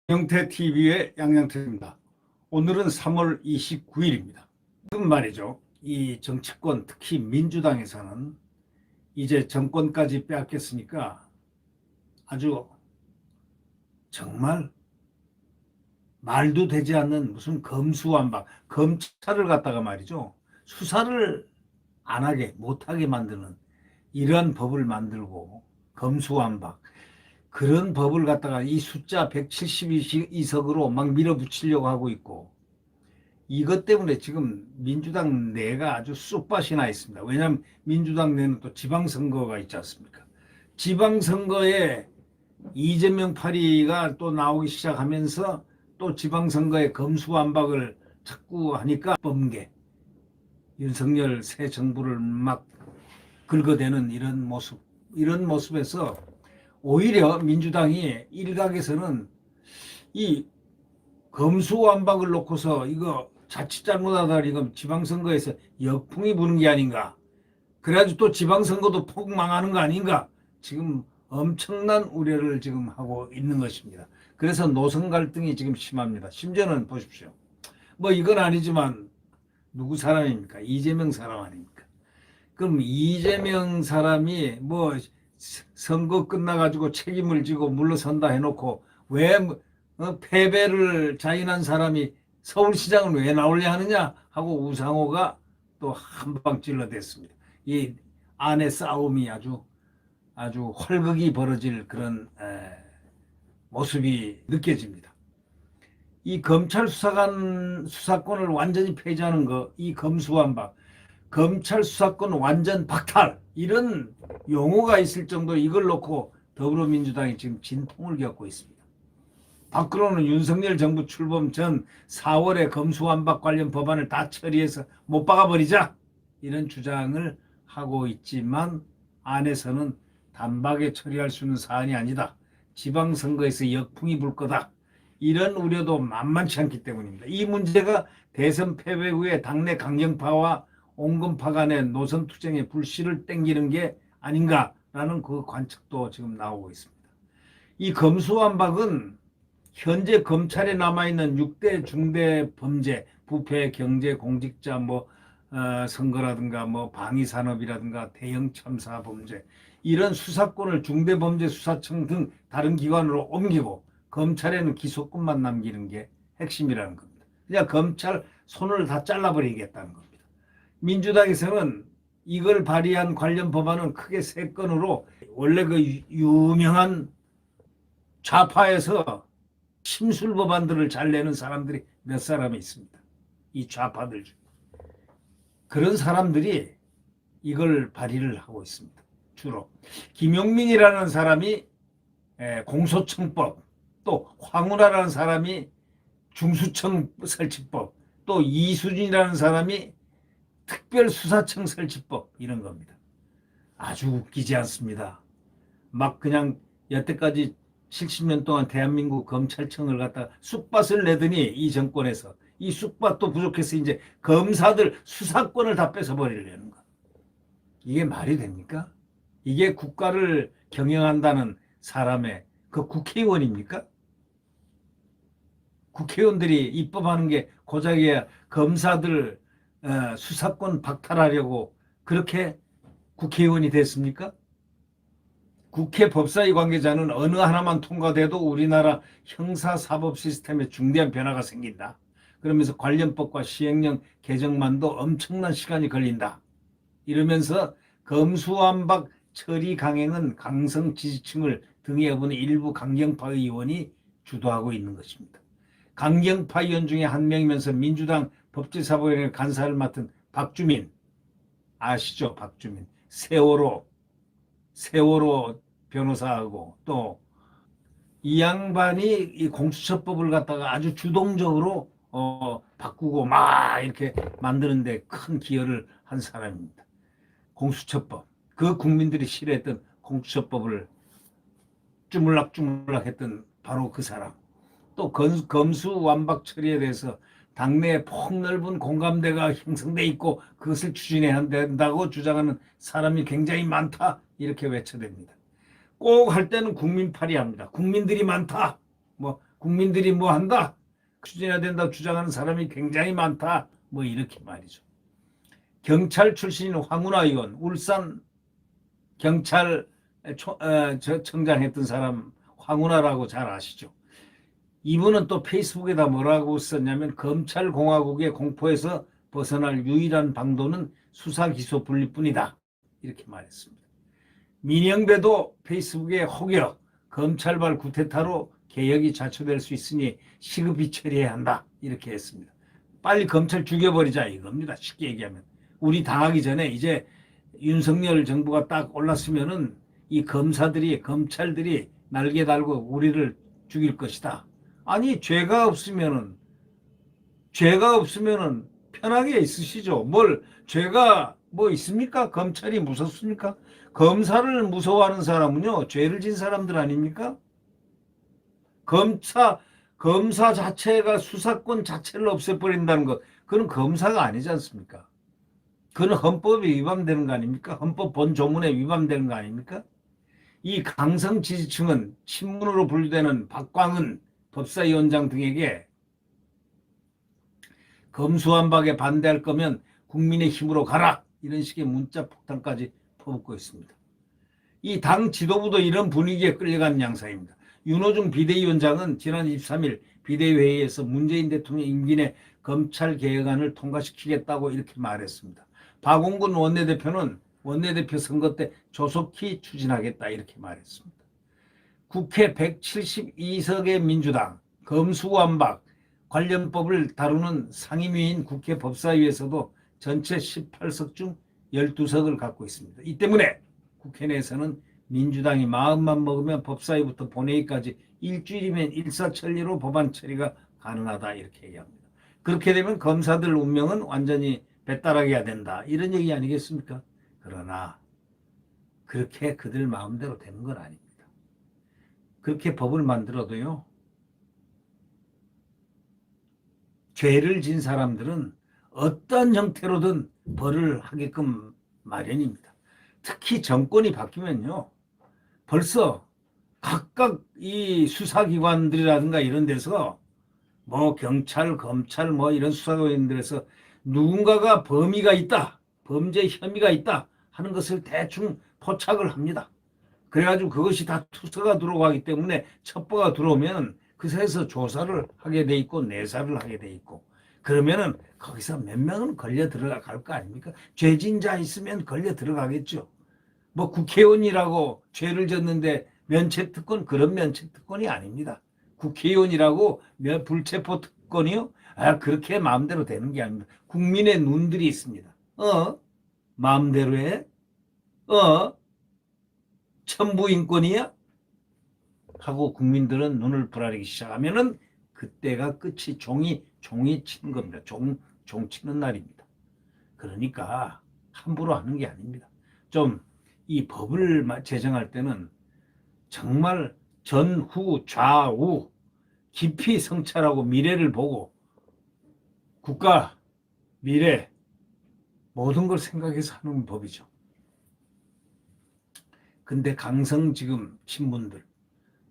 양양TV의 양양태입니다. 오늘은 3월 29일입니다. 지금 말이죠. 이 정치권, 특히 민주당에서는 이제 정권까지 빼앗겼으니까 아주 정말 말도 되지 않는 무슨 검수완박, 검찰을 갖다가 말이죠. 수사를 안 하게, 못하게 만드는 이러한 법을 만들고 검수완박, 그런 법을 갖다가 이 숫자 172석으로 막 밀어붙이려고 하고 있고, 이것 때문에 지금 민주당 내가 아주 쑥밭이 나 있습니다. 왜냐하면 민주당 내는 또 지방선거가 있지 않습니까? 지방선거에 이재명 파리가 또 나오기 시작하면서 또 지방선거에 검수완박을 자꾸 하니까 범계, 윤석열 새 정부를 막 긁어대는 이런 모습에서 오히려 민주당이 일각에서는 이 검수완박을 놓고서 이거 자칫 잘못하다 이거 지방선거에서 역풍이 부는 게 아닌가, 그래가지고 또 지방선거도 폭망하는 거 아닌가, 지금 엄청난 우려를 지금 하고 있는 것입니다. 그래서 노선 갈등이 지금 심합니다. 심지어는 보십시오. 뭐 이건 아니지만 누구 사람입니까? 이재명 사람 아닙니까? 그럼 이재명 사람이 뭐 선거 끝나가지고 책임을 지고 물러선다 해놓고 왜 패배를 자인한 사람이 서울시장을 왜 나오려 하느냐 하고 우상호가 또 한방 찔러댔습니다. 이 안의 싸움이 아주 활극이 벌어질 그런 모습이 느껴집니다. 이 검찰 수사권을 완전히 폐지하는 거, 이 검수완박, 검찰 수사권 완전 박탈, 이런 용어가 있을 정도 이걸 놓고 더불어민주당이 지금 진통을 겪고 있습니다. 밖으로는 윤석열 정부 출범 전 4월에 검수완박 관련 법안을 다 처리해서 못 박아버리자, 이런 주장을 하고 있지만 안에서는 단박에 처리할 수 있는 사안이 아니다, 지방선거에서 역풍이 불 거다, 이런 우려도 만만치 않기 때문입니다. 이 문제가 대선 패배 후에 당내 강경파와 온건파 간의 노선 투쟁의 불씨를 땡기는 게 아닌가라는 그 관측도 지금 나오고 있습니다. 이 검수완박은 현재 검찰에 남아있는 6대 중대 범죄, 부패, 경제, 공직자, 선거라든가 방위산업이라든가 대형 참사 범죄, 이런 수사권을 중대범죄수사청 등 다른 기관으로 옮기고 검찰에는 기소권만 남기는 게 핵심이라는 겁니다. 그냥 검찰 손을 다 잘라버리겠다는 겁니다. 민주당에서는 이걸 발의한 관련 법안은 크게 3건으로, 원래 그 유명한 좌파에서 심술 법안들을 잘 내는 사람들이 몇 사람이 있습니다. 이 좌파들 중. 그런 사람들이 이걸 발의를 하고 있습니다. 주로 김용민이라는 사람이 공소청법, 또 황운하라는 사람이 중수청 설치법, 또 이수진이라는 사람이 특별수사청 설치법, 이런 겁니다. 아주 웃기지 않습니다. 막 그냥 여태까지 70년 동안 대한민국 검찰청을 갖다가 쑥밭을 내더니 이 정권에서 이 쑥밭도 부족해서 이제 검사들 수사권을 다 뺏어버리려는 거. 이게 말이 됩니까? 이게 국가를 경영한다는 사람의 그 국회의원입니까? 국회의원들이 입법하는 게 고작이야 검사들 수사권 박탈하려고 그렇게 국회의원이 됐습니까? 국회 법사위 관계자는 어느 하나만 통과돼도 우리나라 형사사법 시스템에 중대한 변화가 생긴다, 그러면서 관련법과 시행령 개정만도 엄청난 시간이 걸린다, 이러면서 검수완박 처리 강행은 강성 지지층을 등에 업은 일부 강경파 의원이 주도하고 있는 것입니다. 강경파 의원 중에 한 명이면서 민주당 법제사법위원회 간사를 맡은 박주민, 아시죠? 박주민. 세월호 변호사하고 또 이 양반이 이 공수처법을 갖다가 아주 주동적으로 바꾸고 막 이렇게 만드는데 큰 기여를 한 사람입니다. 공수처법, 그 국민들이 싫어했던 공수처법을 주물락주물락 했던 바로 그 사람. 또 검수완박 처리에 대해서 당내에 폭넓은 공감대가 형성돼 있고 그것을 추진해야 된다고 주장하는 사람이 굉장히 많다, 이렇게 외쳐댑니다. 꼭 할 때는 국민파리 합니다. 국민들이 많다, 국민들이 뭐 한다, 추진해야 된다 주장하는 사람이 굉장히 많다. 뭐 이렇게 말이죠. 경찰 출신인 황운하 의원, 울산 경찰 청장 했던 사람 황운하라고 잘 아시죠? 이분은 또 페이스북에다 뭐라고 썼냐면 검찰공화국의 공포에서 벗어날 유일한 방도는 수사 기소 분리뿐이다. 이렇게 말했습니다. 민영배도 페이스북에 혹여 검찰발 구태타로 개혁이 자초될 수 있으니 시급히 처리해야 한다. 이렇게 했습니다. 빨리 검찰 죽여버리자 이겁니다. 쉽게 얘기하면. 우리 당하기 전에 이제 윤석열 정부가 딱 올랐으면은 이 검사들이, 검찰들이 날개 달고 우리를 죽일 것이다. 아니, 죄가 없으면은 편하게 있으시죠. 죄가 뭐 있습니까? 검찰이 무섭습니까? 검사를 무서워하는 사람은요, 죄를 진 사람들 아닙니까? 검사 자체가 수사권 자체를 없애버린다는 것, 그건 검사가 아니지 않습니까? 그건 헌법에 위반되는 거 아닙니까? 헌법 본조문에 위반되는 거 아닙니까? 이 강성 지지층은 친문으로 분류되는 박광은 법사위원장 등에게 검수완박에 반대할 거면 국민의힘으로 가라, 이런 식의 문자 폭탄까지 퍼붓고 있습니다. 이 당 지도부도 이런 분위기에 끌려간 양상입니다. 윤호중 비대위원장은 지난 23일 비대위회의에서 문재인 대통령 임기 내 검찰개혁안을 통과시키겠다고 이렇게 말했습니다. 박홍근 원내대표는 원내대표 선거 때 조속히 추진하겠다 이렇게 말했습니다. 국회 172석의 민주당 검수완박 관련법을 다루는 상임위인 국회 법사위에서도 전체 18석 중 12석을 갖고 있습니다. 이 때문에 국회 내에서는 민주당이 마음만 먹으면 법사위부터 본회의까지 일주일이면 일사천리로 법안 처리가 가능하다 이렇게 얘기합니다. 그렇게 되면 검사들 운명은 완전히 배따라기가 된다, 이런 얘기 아니겠습니까? 그러나 그렇게 그들 마음대로 되는 건 아닙니다. 그렇게 법을 만들어도요, 죄를 진 사람들은 어떤 형태로든 벌을 하게끔 마련입니다. 특히 정권이 바뀌면요, 벌써 각각 이 수사기관들이라든가 이런 데서 뭐 경찰, 검찰 뭐 이런 수사기관들에서 누군가가 범의가 있다, 범죄 혐의가 있다 하는 것을 대충 포착을 합니다. 그래가지고 그것이 다 투서가 들어가기 때문에 첩보가 들어오면 그새에서 조사를 하게 돼 있고 내사를 하게 돼 있고, 그러면은 거기서 몇 명은 걸려 들어갈 거 아닙니까? 죄진 자 있으면 걸려 들어가겠죠. 뭐 국회의원이라고 죄를 졌는데 면책특권, 그런 면책특권이 아닙니다. 국회의원이라고 불체포특권이요? 그렇게 마음대로 되는 게 아닙니다. 국민의 눈들이 있습니다. 마음대로 해? 천부인권이야? 하고 국민들은 눈을 부라리기 시작하면은 그때가 끝이 종이 치는 겁니다. 종 치는 날입니다. 그러니까 함부로 하는 게 아닙니다. 좀 이 법을 제정할 때는 정말 전후 좌우 깊이 성찰하고 미래를 보고 국가 미래 모든 걸 생각해서 하는 법이죠. 근데 강성 지금 신분들,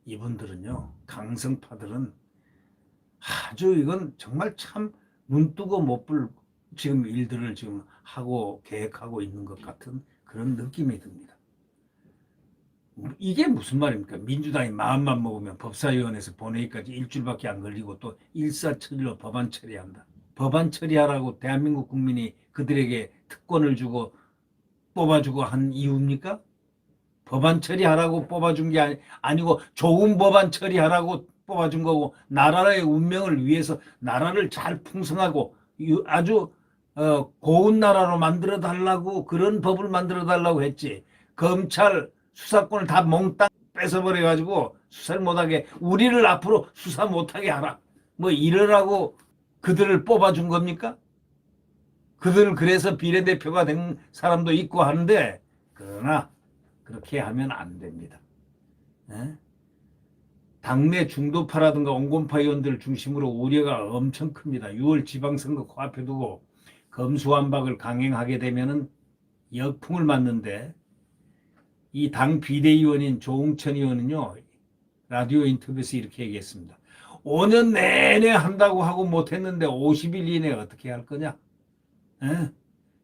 이분들은요, 강성파들은 아주 이건 정말 참 눈뜨고 못 볼 지금 일들을 지금 하고 계획하고 있는 것 같은 그런 느낌이 듭니다. 이게 무슨 말입니까? 민주당이 마음만 먹으면 법사위원회에서 본회의까지 일주일밖에 안 걸리고 또 일사천리로 법안 처리한다. 법안 처리하라고 대한민국 국민이 그들에게 특권을 주고 뽑아주고 한 이유입니까? 법안 처리하라고 뽑아준 게 아니고 좋은 법안 처리하라고 뽑아준 거고, 나라의 운명을 위해서 나라를 잘 풍성하고 아주 고운 나라로 만들어 달라고, 그런 법을 만들어 달라고 했지. 검찰 수사권을 다 몽땅 뺏어버려 가지고 수사를 못하게, 우리를 앞으로 수사 못하게 하라, 뭐 이러라고 그들을 뽑아준 겁니까? 그들 그래서 비례대표가 된 사람도 있고 하는데, 그러나 그렇게 하면 안 됩니다. 당내 중도파라든가 온건파 의원들 중심으로 우려가 엄청 큽니다. 6월 지방선거 코앞에 두고 검수완박을 강행하게 되면은 역풍을 맞는데, 이 당 비대위원인 조홍천 의원은요, 라디오 인터뷰에서 이렇게 얘기했습니다. 5년 내내 한다고 하고 못했는데 50일 이내에 어떻게 할 거냐? 에?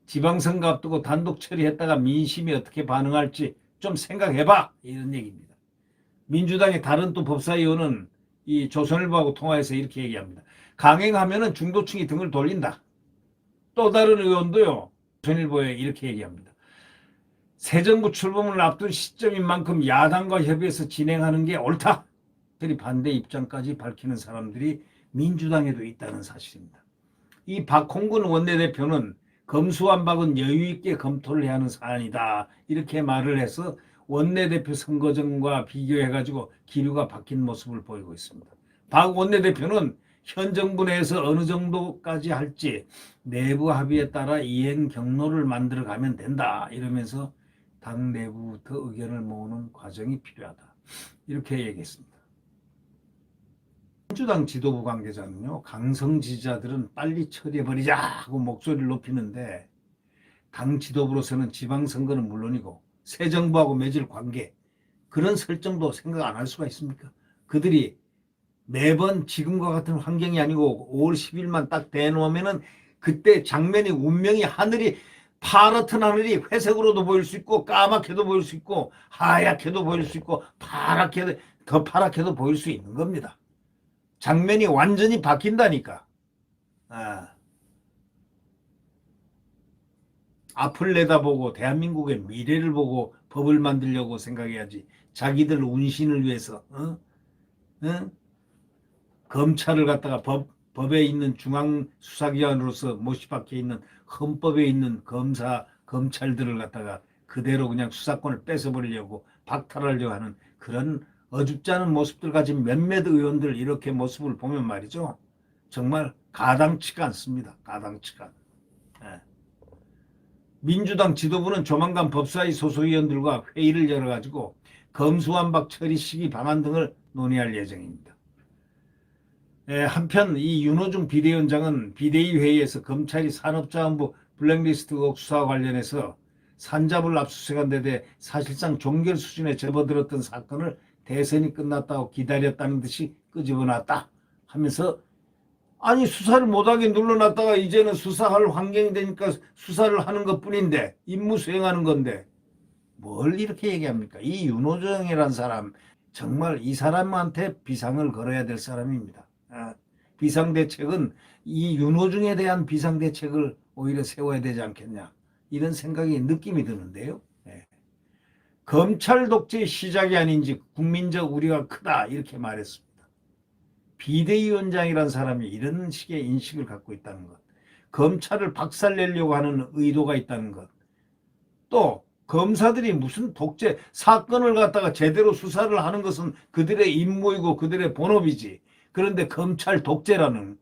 지방선거 앞두고 단독 처리했다가 민심이 어떻게 반응할지 좀 생각해봐. 이런 얘기입니다. 민주당의 다른 또 법사위원은 이 조선일보하고 통화해서 이렇게 얘기합니다. 강행하면은 중도층이 등을 돌린다. 또 다른 의원도요. 조선일보에 이렇게 얘기합니다. 새 정부 출범을 앞둔 시점인 만큼 야당과 협의해서 진행하는 게 옳다. 반대 입장까지 밝히는 사람들이 민주당에도 있다는 사실입니다. 이 박홍근 원내대표는 검수완박은 여유있게 검토를 해야 하는 사안이다. 이렇게 말을 해서 원내대표 선거 전과 비교해가지고 기류가 바뀐 모습을 보이고 있습니다. 박 원내대표는 현 정부 내에서 어느 정도까지 할지 내부 합의에 따라 이행 경로를 만들어가면 된다. 이러면서 당 내부부터 의견을 모으는 과정이 필요하다. 이렇게 얘기했습니다. 민주당 지도부 관계자는요. 강성 지지자들은 빨리 처리해버리자 하고 목소리를 높이는데 당 지도부로서는 지방선거는 물론이고 새 정부하고 맺을 관계 그런 설정도 생각 안 할 수가 있습니까? 그들이 매번 지금과 같은 환경이 아니고 5월 10일만 딱 대놓으면은 그때 장면이 운명이 하늘이 파랗던 하늘이 회색으로도 보일 수 있고 까맣게도 보일 수 있고 하얗게도 보일 수 있고 파랗게도 더 파랗게도 보일 수 있는 겁니다. 장면이 완전히 바뀐다니까. 앞을 내다보고 대한민국의 미래를 보고 법을 만들려고 생각해야지. 자기들 운신을 위해서 검찰을 갖다가 법에 있는 중앙수사기관으로서 못이 박혀 있는 헌법에 있는 검찰들을 갖다가 그대로 그냥 수사권을 뺏어버리려고 박탈하려고 하는 그런 어줍지 않은 모습들 가진 몇몇 의원들 이렇게 모습을 보면 말이죠. 정말 가당치가 않습니다. 가당치가. 예. 민주당 지도부는 조만간 법사위 소속의원들과 회의를 열어가지고 검수완박 처리 시기 방안 등을 논의할 예정입니다. 한편 이 윤호중 비대위원장은 비대위 회의에서 검찰이 산업자원부 블랙리스트 의혹 수사와 관련해서 산잡을 압수수색한 데 대해 사실상 종결 수준에 접어들었던 사건을 대선이 끝났다고 기다렸다는 듯이 끄집어놨다 하면서 아니 수사를 못하게 눌러놨다가 이제는 수사할 환경이 되니까 수사를 하는 것뿐인데 임무 수행하는 건데 뭘 이렇게 얘기합니까? 이 윤호정이라는 사람 정말 이 사람한테 비상을 걸어야 될 사람입니다. 비상대책은 이 윤호중에 대한 비상대책을 오히려 세워야 되지 않겠냐 이런 생각이 느낌이 드는데요. 검찰 독재의 시작이 아닌지 국민적 우려가 크다 이렇게 말했습니다. 비대위원장이라는 사람이 이런 식의 인식을 갖고 있다는 것, 검찰을 박살내려고 하는 의도가 있다는 것, 또 검사들이 무슨 독재 사건을 갖다가 제대로 수사를 하는 것은 그들의 임무이고 그들의 본업이지 그런데 검찰 독재라는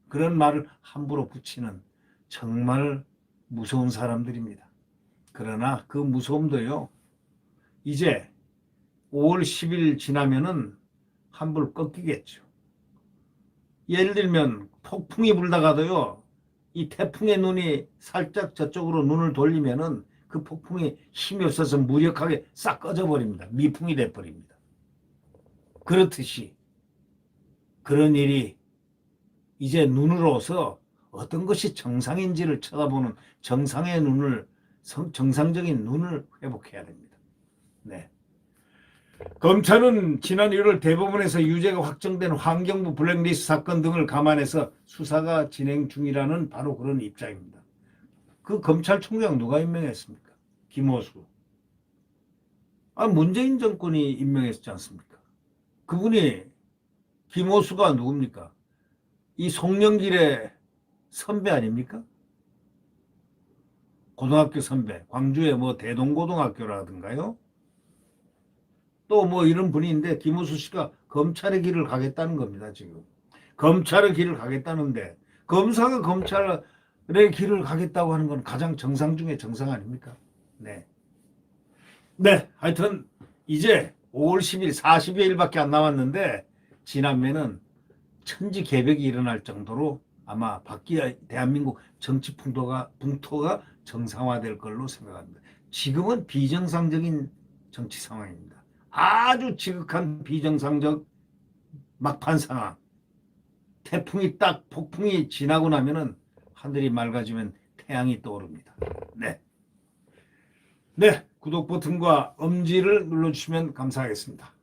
그런 말을 함부로 붙이는 정말 무서운 사람들입니다. 그러나 그 무서움도요. 이제 5월 10일 지나면은 한불 꺾이겠죠. 예를 들면 폭풍이 불다가도요. 이 태풍의 눈이 살짝 저쪽으로 눈을 돌리면은 그 폭풍이 힘이 없어서 무력하게 싹 꺼져버립니다. 미풍이 돼버립니다. 그렇듯이 그런 일이 이제 눈으로서 어떤 것이 정상인지를 쳐다보는 정상의 눈을 정상적인 눈을 회복해야 됩니다. 네. 검찰은 지난 1월 대법원에서 유죄가 확정된 환경부 블랙리스트 사건 등을 감안해서 수사가 진행 중이라는 바로 그런 입장입니다. 그 검찰총장 누가 임명했습니까? 김호수. 문재인 정권이 임명했지 않습니까? 그분이 김호수가 누굽니까? 이 송영길의 선배 아닙니까? 고등학교 선배. 광주의 뭐 대동고등학교라든가요. 또 뭐 이런 분인데 김호수 씨가 검찰의 길을 가겠다는 겁니다. 지금. 검찰의 길을 가겠다는데 검사가 검찰의 길을 가겠다고 하는 건 가장 정상 중에 정상 아닙니까? 네. 네. 하여튼 이제 5월 10일 40여일밖에 안 남았는데 지나면은 천지개벽이 일어날 정도로 아마 대한민국 정치 풍토가 정상화될 걸로 생각합니다. 지금은 비정상적인 정치 상황입니다. 아주 지극한 비정상적 막판 상황. 태풍이 딱 폭풍이 지나고 나면은 하늘이 맑아지면 태양이 떠오릅니다. 네. 네, 구독 버튼과 엄지를 눌러주시면 감사하겠습니다.